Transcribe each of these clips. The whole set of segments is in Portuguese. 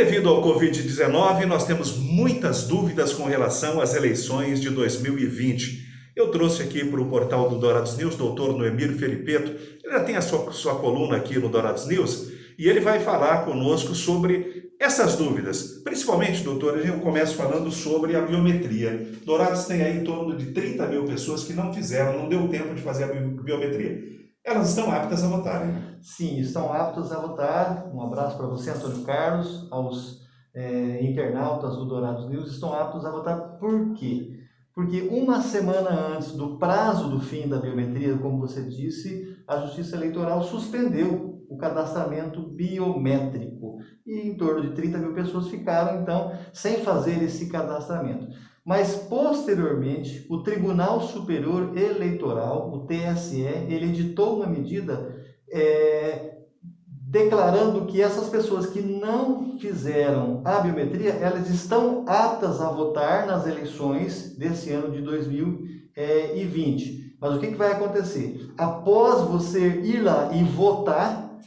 Devido ao Covid-19, nós temos muitas dúvidas com relação às eleições de 2020. Eu trouxe aqui para o portal do Dourados News, doutor Noemir Felipeto. Ele já tem a sua coluna aqui no Dourados News e ele vai falar conosco sobre essas dúvidas. Principalmente, doutor, eu começo falando sobre a biometria. Dourados tem aí em torno de 30 mil pessoas que não fizeram, não deu tempo de fazer a biometria. Elas estão aptas a votar, né? Sim, estão aptos a votar. Um abraço para você, Antônio Carlos, aos internautas do Dourados News. Estão aptos a votar por quê? Porque uma semana antes do prazo do fim da biometria, como você disse, a Justiça Eleitoral suspendeu o cadastramento biométrico. E em torno de 30 mil pessoas ficaram, então, sem fazer esse cadastramento. Mas, posteriormente, o Tribunal Superior Eleitoral, o TSE, ele editou uma medida declarando que essas pessoas que não fizeram a biometria, elas estão aptas a votar nas eleições desse ano de 2020. Mas o que vai acontecer? Após você ir lá e votar,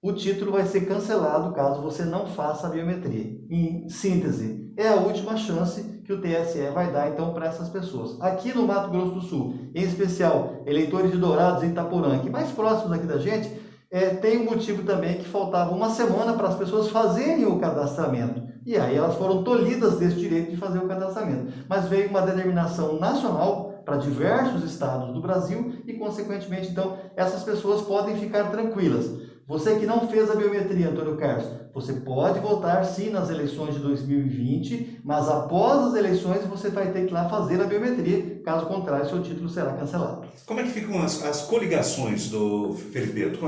o título vai ser cancelado caso você não faça a biometria. Em síntese, é a última chance que o TSE vai dar então para essas pessoas. Aqui no Mato Grosso do Sul, em especial eleitores de Dourados e Itaporã, que mais próximos aqui da gente, tem um motivo também que faltava uma semana para as pessoas fazerem o cadastramento. E aí elas foram tolhidas desse direito de fazer o cadastramento. Mas veio uma determinação nacional para diversos estados do Brasil e, consequentemente, então, essas pessoas podem ficar tranquilas. Você que não fez a biometria, Antônio Carlos, você pode votar sim nas eleições de 2020, mas após as eleições você vai ter que ir lá fazer a biometria, caso contrário, seu título será cancelado. Como é que ficam as coligações do Felipeto?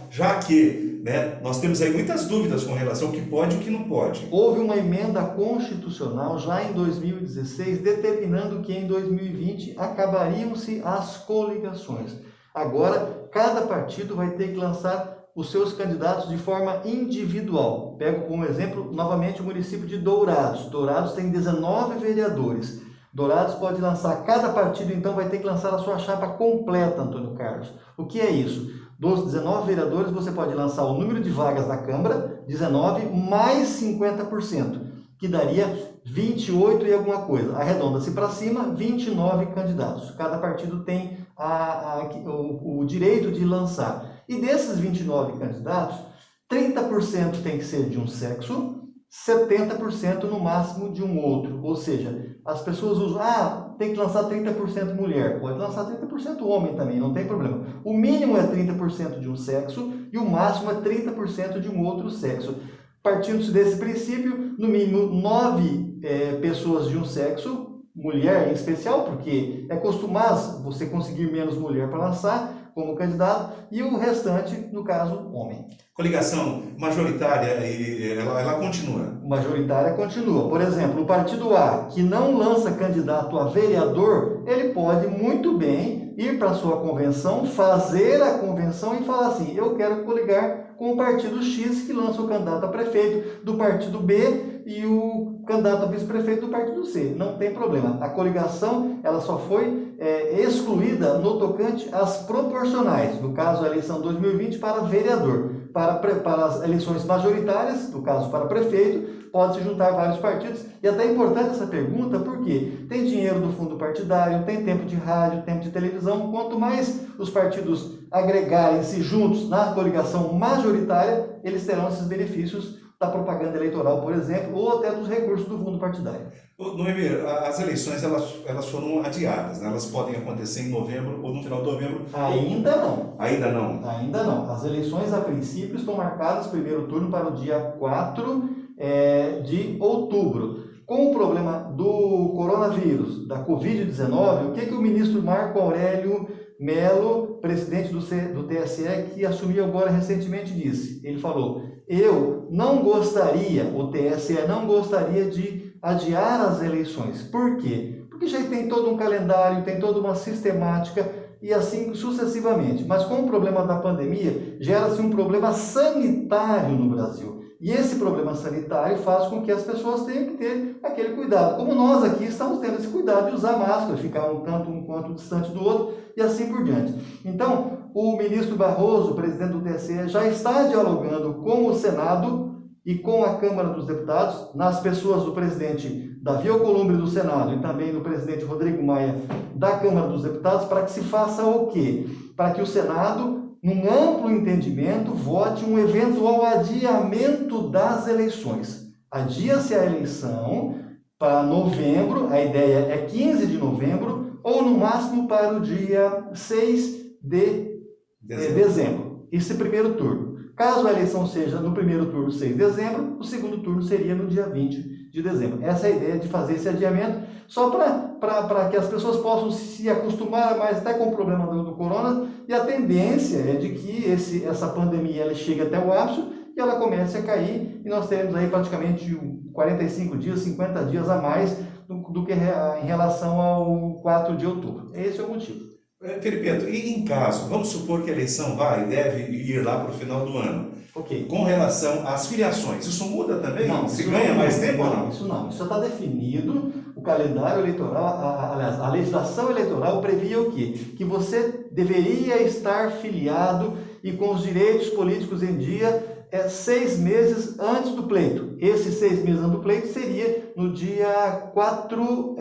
Já que nós temos aí muitas dúvidas com relação ao que pode e o que não pode. Houve uma emenda constitucional já em 2016, determinando que em 2020 acabariam-se as coligações. Agora, cada partido vai ter que lançar os seus candidatos de forma individual. Pego como exemplo, novamente, o município de Dourados. Dourados tem 19 vereadores. Dourados pode lançar, cada partido então vai ter que lançar a sua chapa completa, Antônio Carlos. O que é isso? Dos 19 vereadores, você pode lançar o número de vagas na Câmara, 19, mais 50%, que daria 28 e alguma coisa. Arredonda-se para cima, 29 candidatos. Cada partido tem o direito de lançar. E desses 29 candidatos, 30% tem que ser de um sexo, 70% no máximo de um outro. Ou seja, as pessoas usam, tem que lançar 30% mulher. Pode lançar 30% homem também, não tem problema. O mínimo é 30% de um sexo e o máximo é 30% de um outro sexo. Partindo desse princípio, no mínimo 9 pessoas de um sexo, mulher em especial, porque é costumoso você conseguir menos mulher para lançar como candidato, e o restante, no caso, homem. Coligação majoritária, ela continua? Majoritária continua. Por exemplo, o partido A, que não lança candidato a vereador, ele pode muito bem ir para a sua convenção, fazer a convenção e falar assim, eu quero coligar com o partido X, que lança o candidato a prefeito do partido B e o candidato a vice-prefeito do partido C. Não tem problema. A coligação ela só foi excluída no tocante às proporcionais, no caso a eleição 2020 para vereador. Para as eleições majoritárias, no caso para prefeito, pode-se juntar vários partidos. E até é importante essa pergunta, porque tem dinheiro do fundo partidário, tem tempo de rádio, tempo de televisão. Quanto mais os partidos agregarem-se juntos na coligação majoritária, eles terão esses benefícios da propaganda eleitoral, por exemplo, ou até dos recursos do fundo partidário. Noemir, as eleições elas foram adiadas, né? Elas podem acontecer em novembro ou no final de novembro? Ainda não. Ainda não? Ainda não. As eleições, a princípio, estão marcadas, primeiro turno, para o dia 4 de outubro. Com o problema do coronavírus, da Covid-19, o que o ministro Marco Aurélio Mello, presidente do TSE, que assumiu agora recentemente, disse? Ele falou, o TSE não gostaria de adiar as eleições. Por quê? Porque já tem todo um calendário, tem toda uma sistemática e assim sucessivamente. Mas com o problema da pandemia, gera-se um problema sanitário no Brasil. E esse problema sanitário faz com que as pessoas tenham que ter aquele cuidado. Como nós aqui estamos tendo esse cuidado de usar máscara, ficar um quanto distante do outro e assim por diante. Então, o ministro Barroso, presidente do TSE, já está dialogando com o Senado e com a Câmara dos Deputados, nas pessoas do presidente Davi Alcolumbre do Senado e também do presidente Rodrigo Maia da Câmara dos Deputados, para que se faça o quê? Para que o Senado, num amplo entendimento, vote um eventual adiamento das eleições. Adia-se a eleição para novembro, a ideia é 15 de novembro, ou no máximo para o dia 6 de dezembro. Esse primeiro turno. Caso a eleição seja no primeiro turno, 6 de dezembro, o segundo turno seria no dia 20 de dezembro. Essa é a ideia de fazer esse adiamento, só para que as pessoas possam se acostumar mais até com o problema do corona, e a tendência é de que essa pandemia ela chegue até o ápice e ela comece a cair, e nós teremos aí praticamente 45 dias, 50 dias a mais do que em relação ao 4 de outubro. Esse é o motivo. Felipeto, e em caso, vamos supor que a eleição deve ir lá para o final do ano. Ok. Com relação às filiações, isso muda também? Não, se ganha mais tempo ou não? Isso não. Isso já está definido. O calendário eleitoral, aliás, a legislação eleitoral previa o quê? Que você deveria estar filiado e com os direitos políticos em dia 6 meses antes do pleito. Esses 6 meses antes do pleito seria no dia 4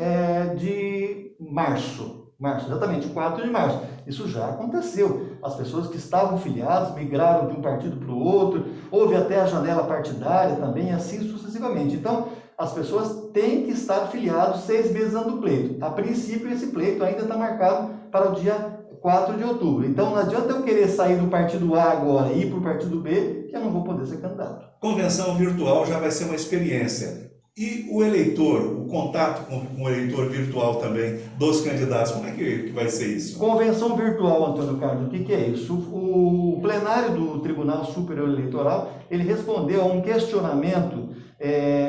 de março. Exatamente, 4 de março. Isso já aconteceu. As pessoas que estavam filiadas migraram de um partido para o outro, houve até a janela partidária também, assim sucessivamente. Então, as pessoas têm que estar filiadas 6 meses antes do pleito. A princípio, esse pleito ainda está marcado para o dia 4 de outubro. Então, não adianta eu querer sair do partido A agora e ir para o partido B, que eu não vou poder ser candidato. Convenção virtual já vai ser uma experiência. E o eleitor, o contato com o eleitor virtual também dos candidatos, como é que vai ser isso? Convenção virtual, Antônio Carlos, o que é isso? O plenário do Tribunal Superior Eleitoral, ele respondeu a um questionamento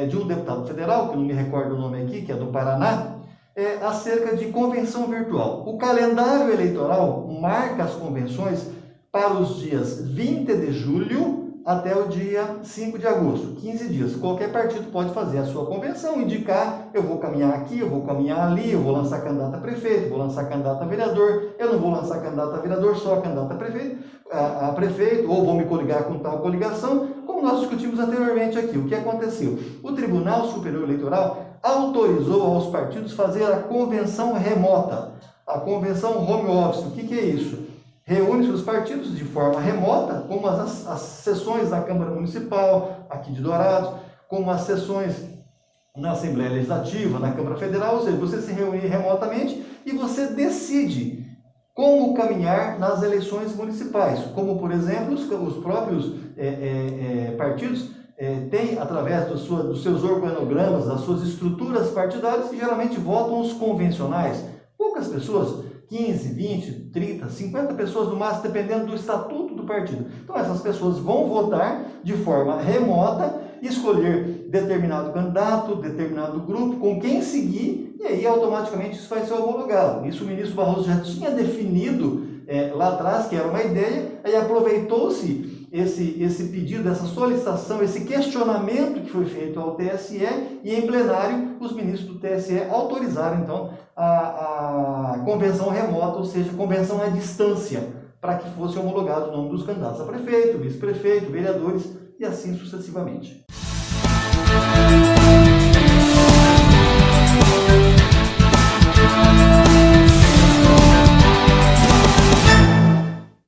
de um deputado federal, que eu não me recordo o nome aqui, que é do Paraná, acerca de convenção virtual. O calendário eleitoral marca as convenções para os dias 20 de julho até o dia 5 de agosto, 15 dias. Qualquer partido pode fazer a sua convenção, indicar, eu vou caminhar aqui, eu vou caminhar ali, eu vou lançar candidato a prefeito, vou lançar candidato a vereador, eu não vou lançar candidato a vereador, só candidato a prefeito, ou vou me coligar com tal coligação, como nós discutimos anteriormente aqui. O que aconteceu? O Tribunal Superior Eleitoral autorizou aos partidos fazer a convenção remota, a convenção home office. O que é isso? Reúne-se os partidos de forma remota, como as sessões da Câmara Municipal, aqui de Dourados, como as sessões na Assembleia Legislativa, na Câmara Federal, ou seja, você se reúne remotamente e você decide como caminhar nas eleições municipais, como, por exemplo, os próprios partidos têm, através dos seus organogramas, das suas estruturas partidárias, que geralmente votam os convencionais. Poucas pessoas, 15, 20, 30, 50 pessoas no máximo, dependendo do estatuto do partido. Então, essas pessoas vão votar de forma remota, escolher determinado candidato, determinado grupo, com quem seguir, e aí automaticamente isso vai ser homologado. Isso o ministro Barroso já tinha definido lá atrás, que era uma ideia, aí aproveitou-se esse pedido, essa solicitação, esse questionamento que foi feito ao TSE, e em plenário os ministros do TSE autorizaram então a convenção remota, ou seja, convenção à distância, para que fosse homologado o nome dos candidatos a prefeito, vice-prefeito, vereadores e assim sucessivamente.